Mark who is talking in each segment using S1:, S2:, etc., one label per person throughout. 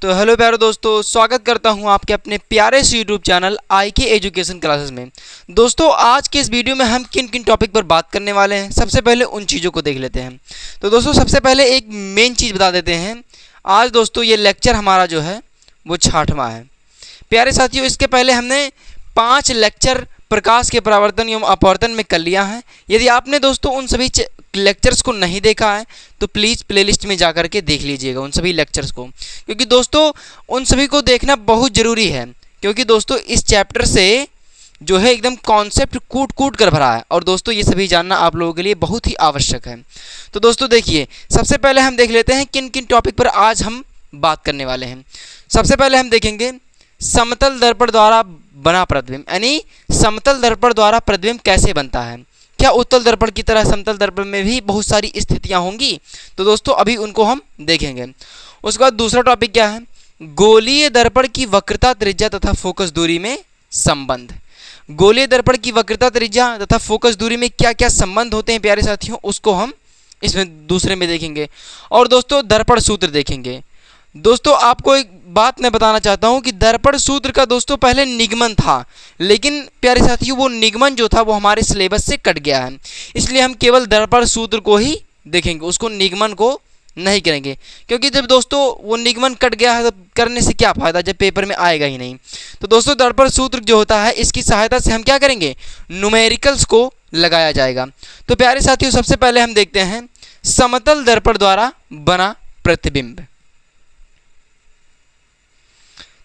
S1: तो हेलो प्यारे दोस्तों, स्वागत करता हूं आपके अपने प्यारे से YouTube channel IK education classes में। दोस्तों, आज के इस वीडियो में हम किन किन टॉपिक पर बात करने वाले हैं, सबसे पहले उन चीज़ों को देख लेते हैं। तो दोस्तों, सबसे पहले एक मेन चीज़ बता देते हैं। आज दोस्तों ये लेक्चर हमारा जो है वो 6वां है। प्यारे साथियों, इसके पहले हमने 5 लेक्चर प्रकाश के परावर्तन एवं अपवर्तन में कर लिया है। यदि आपने दोस्तों उन सभी लेक्चर्स को नहीं देखा है तो प्लीज़ प्लेलिस्ट में जा कर के देख लीजिएगा उन सभी लेक्चर्स को, क्योंकि दोस्तों उन सभी को देखना बहुत ज़रूरी है। क्योंकि दोस्तों इस चैप्टर से जो है एकदम कॉन्सेप्ट कूट कूट कर भरा है और दोस्तों ये सभी जानना आप लोगों के लिए बहुत ही आवश्यक है। तो दोस्तों देखिए, सबसे पहले हम देख लेते हैं किन किन टॉपिक पर आज हम बात करने वाले हैं। सबसे पहले हम देखेंगे समतल दर्पण द्वारा बना प्रतिबिंब, यानी समतल दर्पण द्वारा प्रतिबिंब कैसे बनता है। क्या उत्तल दर्पण की तरह समतल दर्पण में भी बहुत सारी स्थितियां होंगी? तो दोस्तों अभी उनको हम देखेंगे। उसके बाद दूसरा टॉपिक क्या है, गोलीय दर्पण की वक्रता, त्रिज्या तथा फोकस दूरी में संबंध। गोलीय दर्पण की वक्रता, त्रिज्या तथा फोकस दूरी में क्या क्या संबंध होते हैं प्यारे साथियों, उसको हम इसमें दूसरे में देखेंगे। और दोस्तों दर्पण सूत्र देखेंगे। दोस्तों आपको एक बात मैं बताना चाहता हूं कि दर्पण सूत्र का दोस्तों पहले निगमन था, लेकिन प्यारे साथियों वो निगमन जो था वो हमारे सिलेबस से कट गया है, इसलिए हम केवल दर्पण सूत्र को ही देखेंगे, उसको निगमन को नहीं करेंगे। क्योंकि जब दोस्तों वो निगमन कट गया है तो करने से क्या फ़ायदा जब पेपर में आएगा ही नहीं। तो दोस्तों दर्पण सूत्र जो होता है इसकी सहायता से हम क्या करेंगे, न्यूमेरिकल्स को लगाया जाएगा। तो प्यारे साथियों सबसे पहले हम देखते हैं समतल दर्पण द्वारा बना प्रतिबिंब।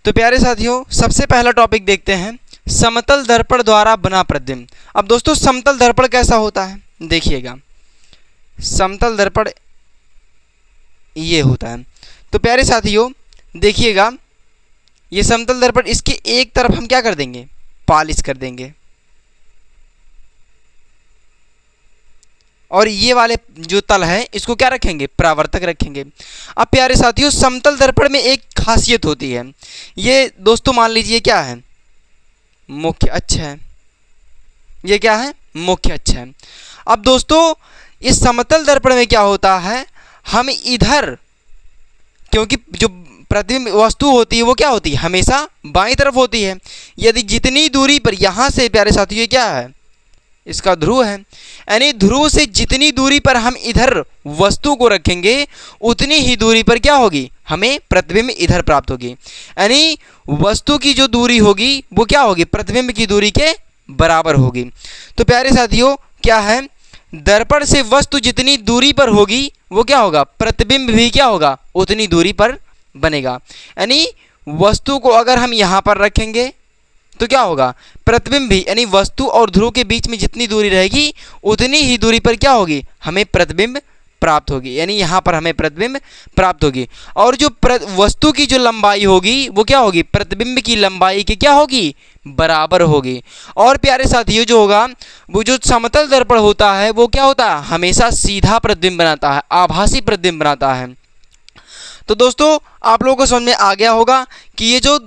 S1: तो प्यारे साथियों सबसे पहला टॉपिक देखते हैं समतल दर्पण द्वारा बना प्रतिबिंब। अब दोस्तों समतल दर्पण कैसा होता है देखिएगा, समतल दर्पण ये होता है। तो प्यारे साथियों देखिएगा, ये समतल दर्पण, इसके एक तरफ हम क्या कर देंगे, पॉलिश कर देंगे, और ये वाले जो तल है इसको क्या रखेंगे, परावर्तक रखेंगे। अब प्यारे साथियों समतल दर्पण में एक खासियत होती है, ये दोस्तों मान लीजिए क्या है, मुख्य अक्ष है, ये क्या है, मुख्य अक्ष है। अब दोस्तों इस समतल दर्पण में क्या होता है, हम इधर, क्योंकि जो प्रतिबिंब वस्तु होती है वो क्या होती है, हमेशा बाईं तरफ होती है। यदि जितनी दूरी पर, यहाँ से प्यारे साथियों ये क्या है, इसका ध्रुव है, यानी ध्रुव से जितनी दूरी पर हम इधर वस्तु को रखेंगे उतनी ही दूरी पर क्या होगी, हमें प्रतिबिंब इधर प्राप्त होगी। यानी वस्तु की जो दूरी होगी वो क्या होगी, प्रतिबिंब की दूरी के बराबर होगी। तो प्यारे साथियों क्या है, दर्पण से वस्तु जितनी दूरी पर होगी वो क्या होगा, प्रतिबिंब भी क्या होगा, उतनी दूरी पर बनेगा। यानी वस्तु को अगर हम यहाँ पर रखेंगे तो क्या होगा, प्रतिबिंब भी, यानी वस्तु और ध्रुव के बीच में जितनी दूरी रहेगी उतनी ही दूरी पर क्या होगी, हमें प्रतिबिंब प्राप्त होगी, यानी यहाँ पर हमें प्रतिबिंब प्राप्त होगी। और जो वस्तु की जो लंबाई होगी वो क्या होगी, प्रतिबिंब की लंबाई की क्या होगी, बराबर होगी। और प्यारे साथियों जो होगा, वो जो समतल दर्पण होता है वो क्या होता है, हमेशा सीधा प्रतिबिंब बनाता है, आभासी प्रतिबिंब बनाता है। तो दोस्तों आप लोगों को समझ में आ गया होगा कि ये जो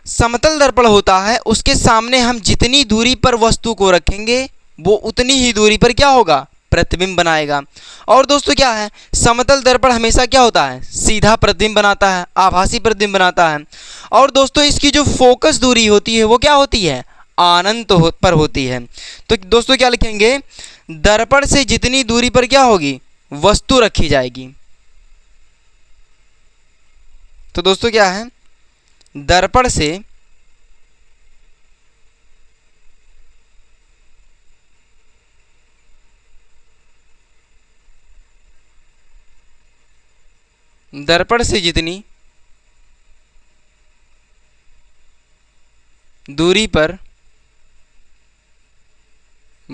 S1: समतल दर्पण होता है उसके सामने हम जितनी दूरी पर वस्तु को रखेंगे वो उतनी ही दूरी पर क्या होगा, प्रतिबिंब बनाएगा। और दोस्तों क्या है, समतल दर्पण हमेशा क्या होता है, सीधा प्रतिबिंब बनाता है, आभासी प्रतिबिंब बनाता है। और दोस्तों इसकी जो फोकस दूरी होती है वो क्या होती है, अनंत पर होती है। तो दोस्तों क्या लिखेंगे, दर्पण से जितनी दूरी पर क्या होगी, वस्तु रखी जाएगी। तो दोस्तों क्या है, दर्पण से जितनी दूरी पर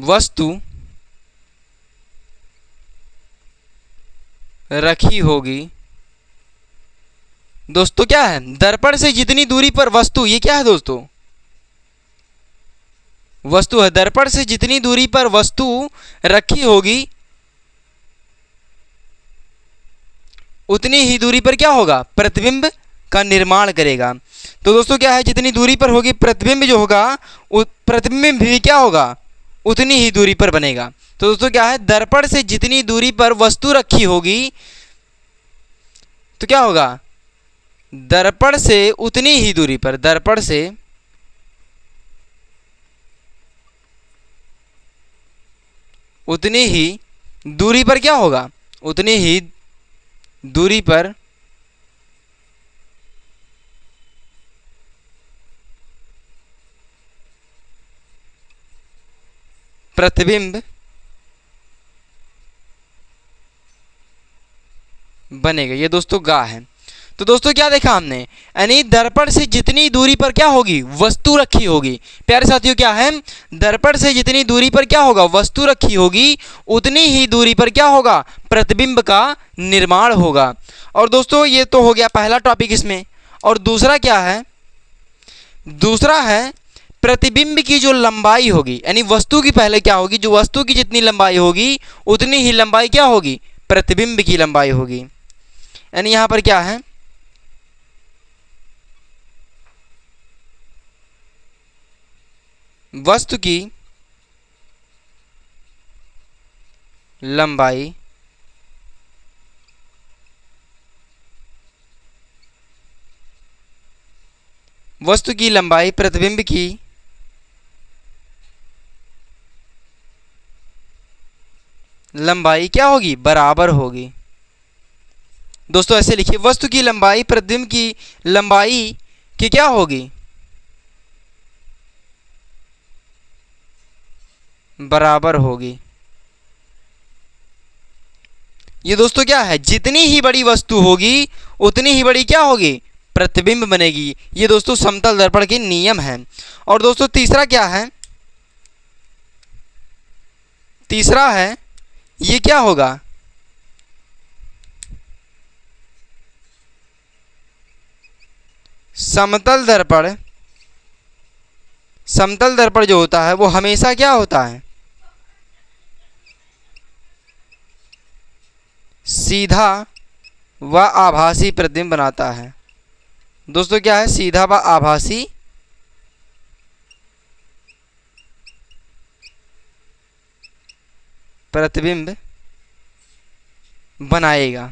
S1: वस्तु रखी होगी, दोस्तों क्या है, दर्पण से जितनी दूरी पर वस्तु, ये क्या है दोस्तों, वस्तु है, दर्पण से जितनी दूरी पर वस्तु रखी होगी उतनी ही दूरी पर क्या होगा, प्रतिबिंब का निर्माण करेगा। तो दोस्तों क्या है, जितनी दूरी पर होगी प्रतिबिंब जो होगा, प्रतिबिंब भी क्या होगा, उतनी ही दूरी पर बनेगा। तो दोस्तों क्या है, दर्पण से जितनी दूरी पर वस्तु रखी होगी तो क्या होगा, दर्पण से उतनी ही दूरी पर, दर्पण से उतनी ही दूरी पर क्या होगा, उतनी ही दूरी पर प्रतिबिंब बनेगा। ये दोस्तों गा है। तो दोस्तों क्या देखा हमने, यानी दर्पण से जितनी दूरी पर क्या होगी, वस्तु रखी होगी। प्यारे साथियों क्या है, दर्पण से जितनी दूरी पर क्या होगा, वस्तु रखी होगी, उतनी ही दूरी पर क्या होगा, प्रतिबिंब का निर्माण होगा। और दोस्तों ये तो हो गया पहला टॉपिक इसमें। और दूसरा क्या है, दूसरा है प्रतिबिंब की जो लंबाई होगी, यानी वस्तु की पहले क्या होगी, जो वस्तु की जितनी लंबाई होगी उतनी ही लंबाई क्या होगी, प्रतिबिंब की लंबाई होगी। यानी यहां पर क्या है, वस्तु की लंबाई वस्तु की लंबाई प्रतिबिंब की लंबाई क्या होगी, बराबर होगी। दोस्तों ऐसे लिखिए, वस्तु की लंबाई प्रतिबिंब की लंबाई की क्या होगी, बराबर होगी। ये दोस्तों क्या है, जितनी ही बड़ी वस्तु होगी उतनी ही बड़ी क्या होगी, प्रतिबिंब बनेगी। ये दोस्तों समतल दर्पण के नियम हैं। और दोस्तों तीसरा क्या है, तीसरा है ये क्या होगा, समतल दर्पण, समतल दर्पण जो होता है वो हमेशा क्या होता है, सीधा व आभासी प्रतिबिंब बनाता है। दोस्तों क्या है, सीधा व आभासी प्रतिबिंब बनाएगा।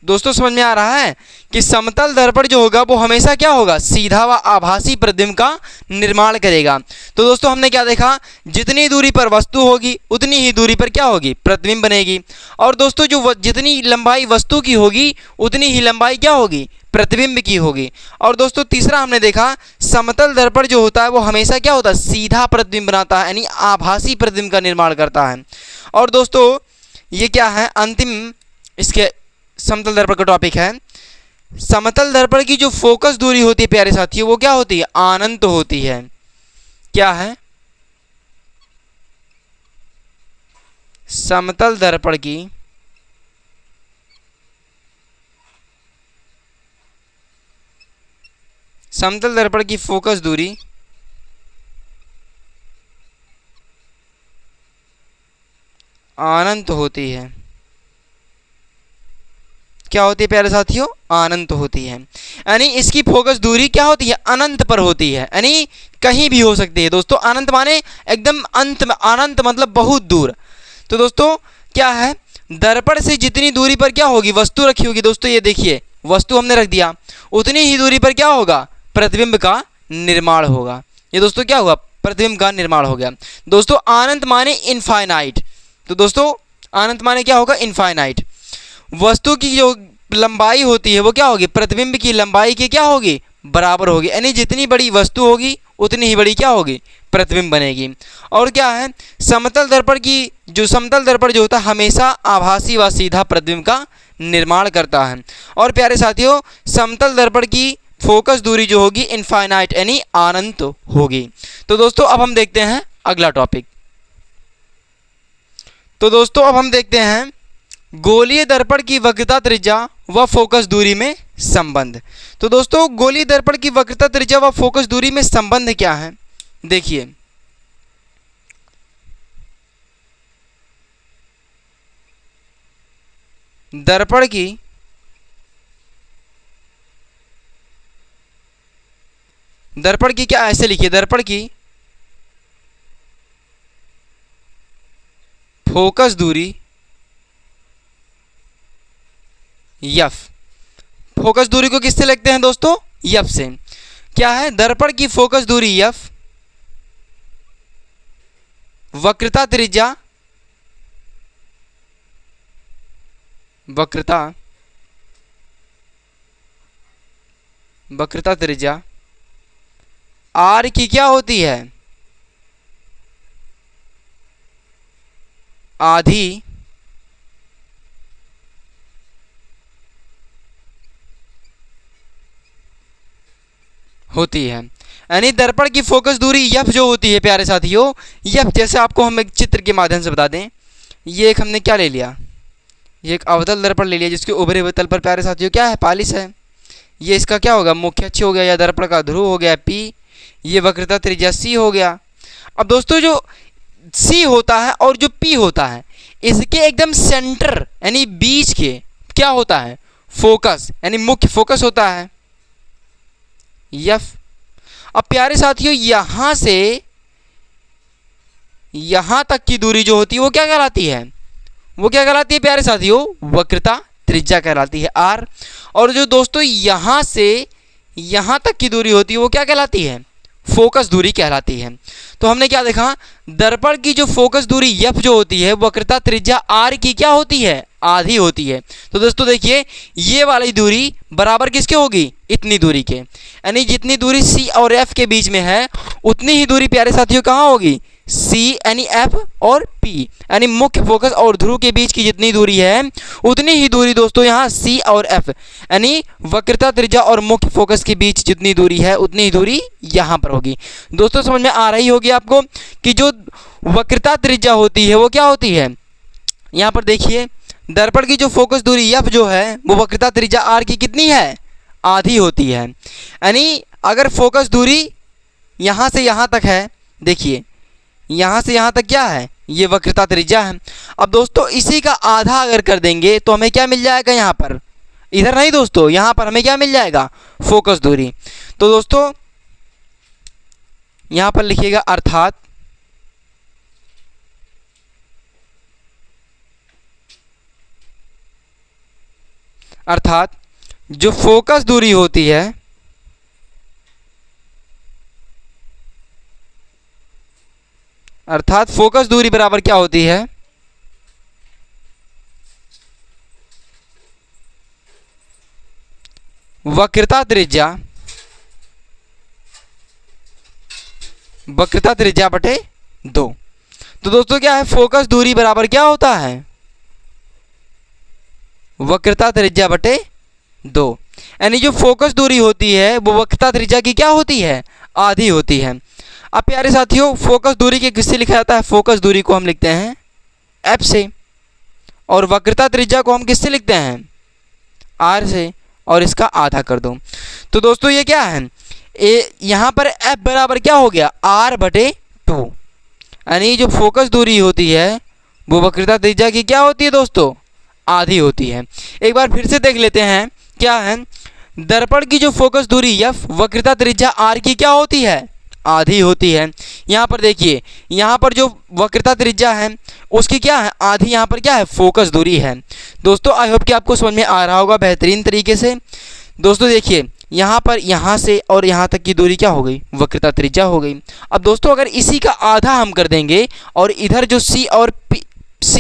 S1: दोस्तों समझ में आ रहा है कि समतल दर्पण जो होगा वो हमेशा क्या होगा, सीधा व आभासी प्रतिबिंब का निर्माण करेगा। तो दोस्तों हमने क्या देखा, जितनी दूरी पर वस्तु होगी उतनी ही दूरी पर क्या होगी, प्रतिबिंब बनेगी। और दोस्तों जो जितनी लंबाई वस्तु की होगी उतनी ही लंबाई क्या होगी, प्रतिबिंब की होगी। और दोस्तों तीसरा हमने देखा, समतल दर्पण जो होता है वो हमेशा क्या होता है, सीधा प्रतिबिंब बनाता है, यानी आभासी प्रतिबिंब का निर्माण करता है। और दोस्तों ये क्या है, अंतिम इसके समतल दर्पण का टॉपिक है, समतल दर्पण की जो फोकस दूरी होती है प्यारे साथियों वो क्या होती है, अनंत होती है। क्या है, समतल दर्पण की समतल दर्पण की फोकस दूरी अनंत होती है। क्या होती है प्यारे साथियों, अनंत होती है। यानी इसकी फोकस दूरी क्या होती है, अनंत पर होती है, यानी कहीं भी हो सकती है। दोस्तों अनंत माने एकदम अंत में, अनंत मतलब बहुत दूर। तो दोस्तों क्या है, दर्पण से जितनी दूरी पर क्या होगी, वस्तु रखी होगी। दोस्तों ये देखिए, वस्तु हमने रख दिया, उतनी ही दूरी पर क्या होगा, प्रतिबिंब का निर्माण होगा। ये दोस्तों क्या हुआ, प्रतिबिंब का निर्माण हो गया। दोस्तों अनंत माने इनफाइनाइट। तो दोस्तों अनंत माने क्या होगा, इनफाइनाइट। वस्तु की जो लंबाई होती है वो क्या होगी, प्रतिबिंब की लंबाई की क्या होगी, बराबर होगी। यानी जितनी बड़ी वस्तु होगी उतनी ही बड़ी क्या होगी, प्रतिबिंब बनेगी। और क्या है, समतल दर्पण की जो समतल दर्पण जो होता है हमेशा आभासी व सीधा प्रतिबिंब का निर्माण करता है। और प्यारे साथियों समतल दर्पण की फोकस दूरी जो होगी इनफाइनाइट यानी अनंत होगी। तो दोस्तों अब हम देखते हैं अगला टॉपिक। तो दोस्तों अब हम देखते हैं गोलीय दर्पण की वक्रता त्रिज्या व फोकस दूरी में संबंध। तो दोस्तों गोलीय दर्पण की वक्रता त्रिज्या व फोकस दूरी में संबंध क्या है, देखिए दर्पण की क्या, ऐसे लिखिए, दर्पण की फोकस दूरी एफ। फोकस दूरी को किससे लिखते हैं दोस्तों? एफ से। क्या है? दर्पण की फोकस दूरी एफ, वक्रता त्रिज्या, वक्रता त्रिज्या आर की क्या होती है? आधी होती है। यानी दर्पण की फोकस दूरी एफ जो होती है प्यारे साथियों, एफ जैसे आपको हम एक चित्र के माध्यम से बता दें, ये एक हमने क्या ले लिया, ये एक अवतल दर्पण ले लिया जिसके उभरे हुए तल पर प्यारे साथियों क्या है? पालिश है। ये इसका क्या होगा? मुख्य अक्ष हो गया या दर्पण का ध्रुव हो गया पी। ये वक्रता त्रिज्या सी हो गया। अब दोस्तों जो सी होता है और जो पी होता है, इसके एकदम सेंटर यानी बीच के क्या होता है? फोकस यानी मुख्य फोकस होता है एफ। अब प्यारे साथियों यहां से यहां तक की दूरी जो होती है वो क्या कहलाती है? वो क्या कहलाती है प्यारे साथियों? वक्रता त्रिज्या कहलाती है आर। और जो दोस्तों यहां से यहां तक की दूरी होती है वो क्या कहलाती है? फोकस दूरी कहलाती है। तो हमने क्या देखा? दर्पण की जो फोकस दूरी एफ जो होती है वक्रता त्रिज्या आर की क्या होती है? आधी होती है। तो दोस्तों देखिए ये वाली दूरी बराबर किसके होगी? इतनी दूरी के। यानी जितनी दूरी सी और एफ के बीच में है उतनी ही दूरी प्यारे साथियों कहाँ होगी? सी यानी एफ और पी यानी मुख्य फोकस और ध्रुव के बीच की जितनी दूरी है उतनी ही दूरी दोस्तों यहाँ सी और एफ यानी वक्रता त्रिज्या और मुख्य फोकस के बीच जितनी दूरी है उतनी ही दूरी यहाँ पर होगी। दोस्तों समझ में आ रही होगी आपको कि जो वक्रता त्रिज्या होती है वो क्या होती है? यहाँ पर देखिए दर्पण की जो फोकस दूरी एफ जो है वो वक्रता त्रिज्या आर की कितनी है? आधी होती है। यानी अगर फोकस दूरी यहाँ से यहाँ तक है, देखिए यहाँ से यहाँ तक क्या है? ये वक्रता त्रिज्या है। अब दोस्तों इसी का आधा अगर कर देंगे तो हमें क्या मिल जाएगा? यहाँ पर इधर नहीं दोस्तों, यहाँ पर हमें क्या मिल जाएगा? फोकस दूरी। तो दोस्तों यहाँ पर लिखिएगा अर्थात जो फोकस दूरी होती है अर्थात फोकस दूरी बराबर क्या होती है? वक्रता त्रिज्या बटे 2। तो दोस्तों क्या है? फोकस दूरी बराबर क्या होता है? वक्रता त्रिज्या बटे 2। यानी जो फोकस दूरी होती है वो वक्रता त्रिज्या की क्या होती है? आधी होती है। अब प्यारे साथियों फोकस दूरी के किससे लिखा जाता है? फोकस दूरी को हम लिखते हैं एफ से और वक्रता त्रिज्या को हम किससे लिखते हैं? आर से। और इसका आधा कर दो। तो दोस्तों ये क्या है? यहाँ पर एफ बराबर क्या हो गया? आर बटे 2। यानी जो फोकस दूरी होती है वो वक्रता त्रिज्या की क्या होती है दोस्तों? आधी होती है। एक बार फिर से देख लेते हैं क्या है? दर्पण की जो फोकस दूरी एफ वक्रता त्रिज्या आर की क्या होती है? आधी होती है। यहाँ पर देखिए यहाँ पर जो वक्रता त्रिज्या है उसकी क्या है? आधी। यहाँ पर क्या है? फोकस दूरी है। दोस्तों आई होप कि आपको समझ में आ रहा होगा बेहतरीन तरीके से। दोस्तों देखिए यहाँ पर यहाँ से और यहाँ तक की दूरी क्या हो गई? वक्रता त्रिज्या हो गई। अब दोस्तों अगर इसी का आधा हम कर देंगे और इधर जो सी और पी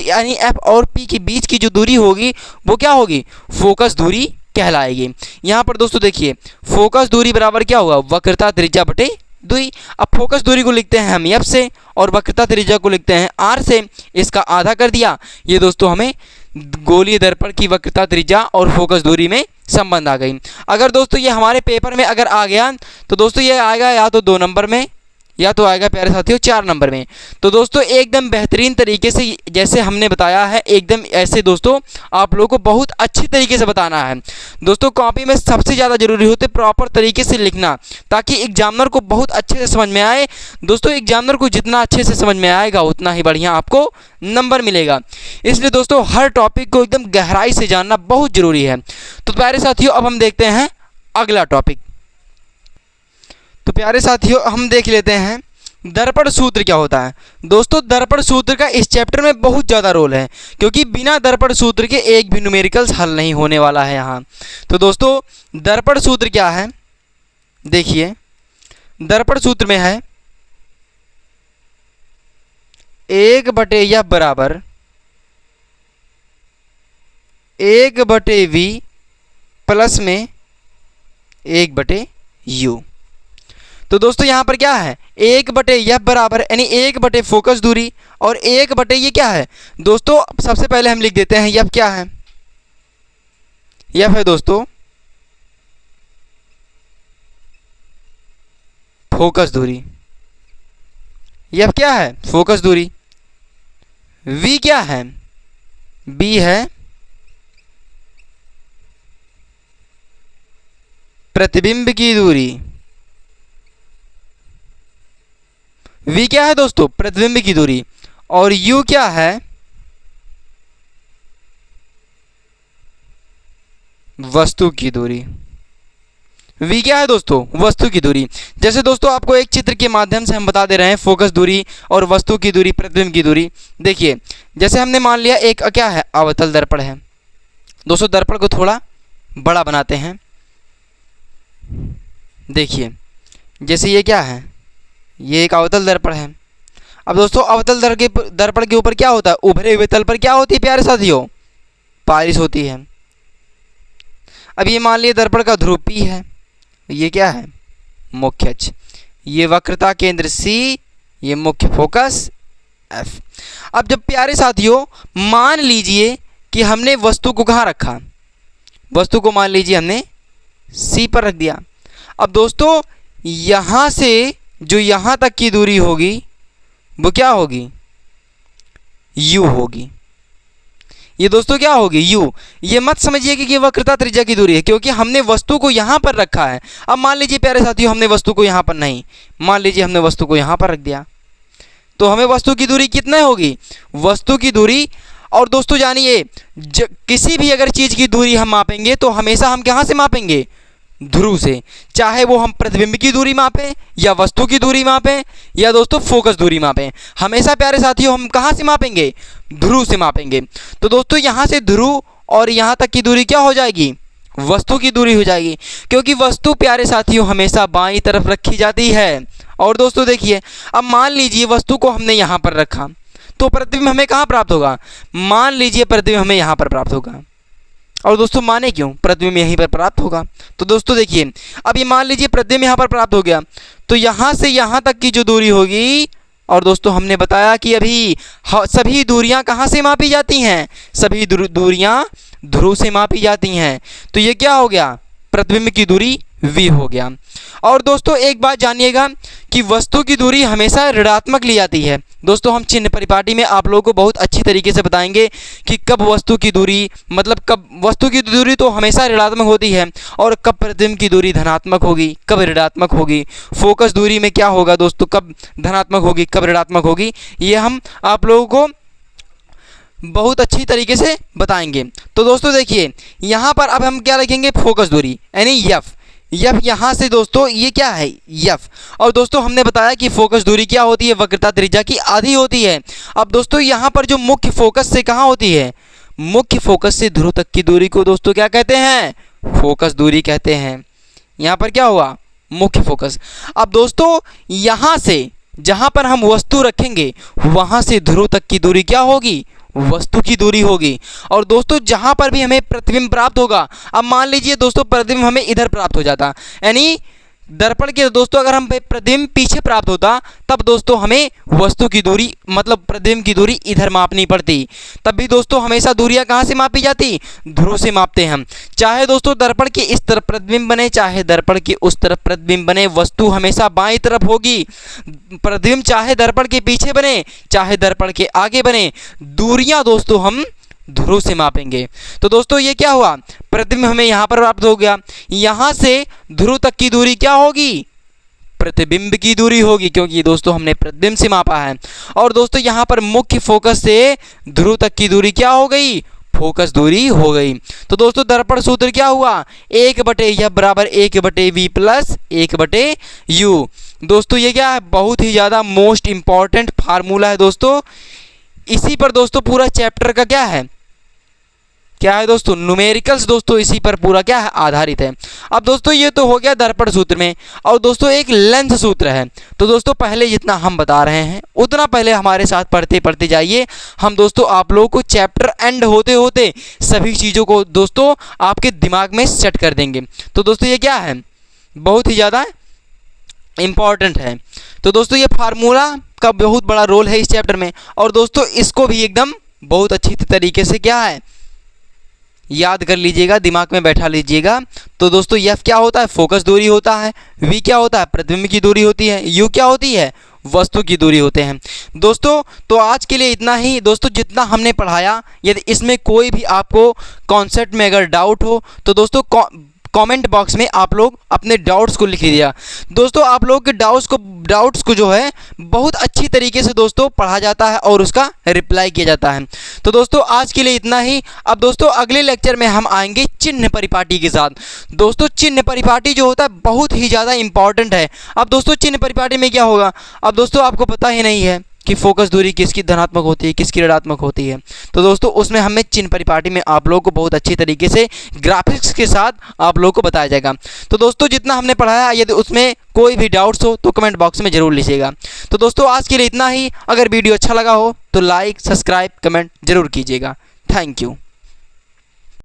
S1: यानी एफ और पी के बीच की जो दूरी होगी वो क्या होगी? फोकस दूरी कहलाएगी। यहाँ पर दोस्तों देखिए फोकस दूरी बराबर क्या होगा? वक्रता त्रिज्या बटे 2। अब फोकस दूरी को लिखते हैं हम एफ से और वक्रता त्रिज्या को लिखते हैं आर से। इसका आधा कर दिया। ये दोस्तों हमें गोलीय दर्पण की वक्रता त्रिज्या और फोकस दूरी में संबंध आ गई। अगर दोस्तों ये हमारे पेपर में अगर आ गया तो दोस्तों ये आएगा या तो 2 नंबर में या तो आएगा प्यारे साथियों 4 नंबर में। तो दोस्तों एकदम बेहतरीन तरीके से जैसे हमने बताया है एकदम ऐसे दोस्तों आप लोगों को बहुत अच्छी तरीके से बताना है। दोस्तों कॉपी में सबसे ज़्यादा जरूरी होते प्रॉपर तरीके से लिखना ताकि एग्जामिनर को बहुत अच्छे से समझ में आए। दोस्तों एग्जामिनर को जितना अच्छे से समझ में आएगा उतना ही बढ़िया आपको नंबर मिलेगा। इसलिए दोस्तों हर टॉपिक को एकदम गहराई से जानना बहुत ज़रूरी है। तो प्यारे साथियों अब हम देखते हैं अगला टॉपिक। तो प्यारे साथियों हम देख लेते हैं दर्पण सूत्र क्या होता है? दोस्तों दर्पण सूत्र का इस चैप्टर में बहुत ज़्यादा रोल है, क्योंकि बिना दर्पण सूत्र के एक भी न्यूमेरिकल्स हल नहीं होने वाला है यहाँ। तो दोस्तों दर्पण सूत्र क्या है? देखिए दर्पण सूत्र में है 1/f बराबर 1/v प्लस में 1/u। तो दोस्तों यहाँ पर क्या है 1/f बराबर यानी 1/ फोकस दूरी और 1/ ये क्या है दोस्तों, सबसे पहले हम लिख देते हैं f क्या है। f है दोस्तों फोकस दूरी। f क्या है? फोकस दूरी। v क्या है? b है प्रतिबिंब की दूरी। v क्या है दोस्तों? प्रतिबिंब की दूरी। और u क्या है? वस्तु की दूरी। v क्या है दोस्तों? वस्तु की दूरी। जैसे दोस्तों आपको एक चित्र के माध्यम से हम बता दे रहे हैं फोकस दूरी और वस्तु की दूरी, प्रतिबिंब की दूरी। देखिए जैसे हमने मान लिया एक क्या है अवतल दर्पण है। दोस्तों दर्पण को थोड़ा बड़ा बनाते हैं। देखिए जैसे ये क्या है, ये एक अवतल दर्पण है। अब दोस्तों अवतल दर्पण के ऊपर क्या होता है? उभरे हुए तल पर क्या होती है प्यारे साथियों? पारिश होती है। अब ये मान लिया दर्पण का ध्रुव P है, ये क्या है? मुख्य अक्ष। ये वक्रता केंद्र C, ये मुख्य फोकस F। अब जब प्यारे साथियों मान लीजिए कि हमने वस्तु को कहाँ रखा? वस्तु को मान लीजिए हमने C पर रख दिया। अब दोस्तों यहाँ से जो यहाँ तक की दूरी होगी वो क्या होगी? U होगी। ये दोस्तों क्या होगी? U। ये मत समझिए कि ये वक्रता त्रिज्या की दूरी है, क्योंकि हमने वस्तु को यहाँ पर रखा है। अब मान लीजिए प्यारे साथियों हमने वस्तु को यहाँ पर नहीं, मान लीजिए हमने वस्तु को यहाँ पर रख दिया, तो हमें वस्तु की दूरी कितना होगी? वस्तु की दूरी। और दोस्तों जानिए किसी भी अगर चीज़ की दूरी हम मापेंगे तो हमेशा हम कहाँ से मापेंगे? ध्रुव से। चाहे वो हम प्रतिबिंब की दूरी मापें या वस्तु की दूरी मापें या दोस्तों फोकस दूरी मापें, हमेशा प्यारे साथियों हम कहाँ से मापेंगे? ध्रुव से मापेंगे। तो दोस्तों यहाँ से ध्रुव और यहाँ तक की दूरी क्या हो जाएगी? वस्तु की दूरी हो जाएगी, क्योंकि वस्तु प्यारे साथियों हमेशा बाईं तरफ रखी जाती है। और दोस्तों देखिए अब मान लीजिए वस्तु को हमने यहाँ पर रखा तो प्रतिबिंब हमें कहाँ प्राप्त होगा? मान लीजिए प्रतिबिंब हमें यहाँ पर प्राप्त होगा। और दोस्तों माने क्यों? प्रतिबिंब यहीं पर प्राप्त होगा। तो दोस्तों देखिए अब ये मान लीजिए प्रतिबिंब यहाँ पर प्राप्त हो गया, तो यहाँ से यहाँ तक की जो दूरी होगी, और दोस्तों हमने बताया कि अभी सभी दूरियाँ कहाँ से मापी जाती हैं? सभी दूरियाँ ध्रुव से मापी जाती हैं। तो ये क्या हो गया? प्रतिबिंब की दूरी v हो गया। और दोस्तों एक बात जानिएगा कि वस्तु की दूरी हमेशा ऋणात्मक ली जाती है। दोस्तों हम चिन्ह परिपाटी में आप लोगों को बहुत अच्छी तरीके से बताएंगे कि कब वस्तु की दूरी मतलब कब वस्तु की दूरी तो हमेशा ऋणात्मक होती है और कब प्रतिबिंब की दूरी धनात्मक होगी, कब ऋणात्मक होगी। फोकस दूरी में क्या होगा दोस्तों, कब धनात्मक होगी, कब ऋणात्मक होगी, ये हम आप लोगों को बहुत अच्छी तरीके से बताएंगे। तो दोस्तों देखिए यहाँ पर अब हम क्या रखेंगे? फोकस दूरी यानी f। यहाँ से दोस्तों ये क्या है? f। और दोस्तों हमने बताया कि फोकस दूरी क्या होती है? वक्रता त्रिज्या की आधी होती है। अब दोस्तों यहाँ पर जो मुख्य फोकस से कहाँ होती है? मुख्य फोकस से ध्रुव तक की दूरी को दोस्तों क्या कहते हैं? फोकस दूरी कहते हैं। यहाँ पर क्या हुआ? मुख्य फोकस। अब दोस्तों यहाँ से जहाँ पर हम वस्तु रखेंगे वहाँ से ध्रुव तक की दूरी क्या होगी? वस्तु की दूरी होगी। और दोस्तों जहाँ पर भी हमें प्रतिबिंब प्राप्त होगा, अब मान लीजिए दोस्तों प्रतिबिंब हमें इधर प्राप्त हो जाता, यानी दर्पण के दोस्तों अगर हम प्रतिबिंब पीछे प्राप्त होता तब दोस्तों हमें वस्तु की दूरी मतलब प्रतिबिंब की दूरी इधर मापनी पड़ती। तब भी दोस्तों हमेशा दूरियां कहाँ से मापी जाती? ध्रुव से मापते हैं हम। चाहे दोस्तों दर्पण के इस तरफ प्रतिबिंब बने चाहे दर्पण के उस तरफ प्रतिबिंब बने, वस्तु हमेशा बाईं तरफ होगी। प्रतिबिंब चाहे दर्पण के पीछे बने चाहे दर्पण के आगे बने, दूरियां दोस्तों हम ध्रुव से मापेंगे। तो दोस्तों ये क्या हुआ? प्रतिबिंब हमें यहाँ पर प्राप्त हो गया। यहाँ से ध्रुव तक की दूरी क्या होगी? प्रतिबिंब की दूरी होगी, क्योंकि दोस्तों हमने प्रतिबिंब से मापा है। और दोस्तों यहाँ पर मुख्य फोकस से ध्रुव तक की दूरी क्या हो गई? फोकस दूरी हो गई। तो दोस्तों दर्पण सूत्र क्या हुआ? 1/f बराबर 1/v प्लस 1/u। दोस्तों ये क्या है, बहुत ही ज़्यादा मोस्ट इम्पॉर्टेंट फार्मूला है दोस्तों। इसी पर दोस्तों पूरा चैप्टर का क्या है दोस्तों, न्यूमेरिकल्स दोस्तों इसी पर पूरा क्या है, आधारित है। अब दोस्तों ये तो हो गया दर्पण सूत्र में, और दोस्तों एक लेंथ सूत्र है। तो दोस्तों पहले जितना हम बता रहे हैं उतना पहले हमारे साथ पढ़ते पढ़ते जाइए। हम दोस्तों आप लोगों को चैप्टर एंड होते होते सभी चीज़ों को दोस्तों आपके दिमाग में सेट कर देंगे। तो दोस्तों ये क्या है, बहुत ही ज़्यादा इम्पॉर्टेंट है। तो दोस्तों ये फार्मूला का बहुत बड़ा रोल है इस चैप्टर में, और दोस्तों इसको भी एकदम बहुत अच्छी तरीके से क्या है, याद कर लीजिएगा, दिमाग में बैठा लीजिएगा। तो दोस्तों एफ क्या होता है, फोकस दूरी होता है। वी क्या होता है, प्रतिबिंब की दूरी होती है। यू क्या होती है, वस्तु की दूरी होते हैं। दोस्तों तो आज के लिए इतना ही दोस्तों, जितना हमने पढ़ाया। यदि इसमें कोई भी आपको कॉन्सेप्ट में अगर डाउट हो तो दोस्तों कमेंट बॉक्स में आप लोग अपने डाउट्स को लिख लीजिएगा। दोस्तों आप लोग के डाउट्स को जो है बहुत अच्छी तरीके से दोस्तों पढ़ा जाता है और उसका रिप्लाई किया जाता है। तो दोस्तों आज के लिए इतना ही। अब दोस्तों अगले लेक्चर में हम आएंगे चिन्ह परिपाटी के साथ। दोस्तों चिन्ह परिपाटी जो होता है बहुत ही ज़्यादा इंपॉर्टेंट है। अब दोस्तों चिन्ह परिपाटी में क्या होगा, अब दोस्तों आपको पता ही नहीं है कि फोकस दूरी किसकी धनात्मक होती है, किसकी ऋणात्मक होती है। तो दोस्तों उसमें हमें चिन्ह परिपाटी में आप लोगों को बहुत अच्छी तरीके से ग्राफिक्स के साथ आप लोगों को बताया जाएगा। तो दोस्तों जितना हमने पढ़ाया, यदि उसमें कोई भी डाउट्स हो तो कमेंट बॉक्स में ज़रूर लीजिएगा। तो दोस्तों आज के लिए इतना ही। अगर वीडियो अच्छा लगा हो तो लाइक, सब्सक्राइब, कमेंट जरूर कीजिएगा। Thank you.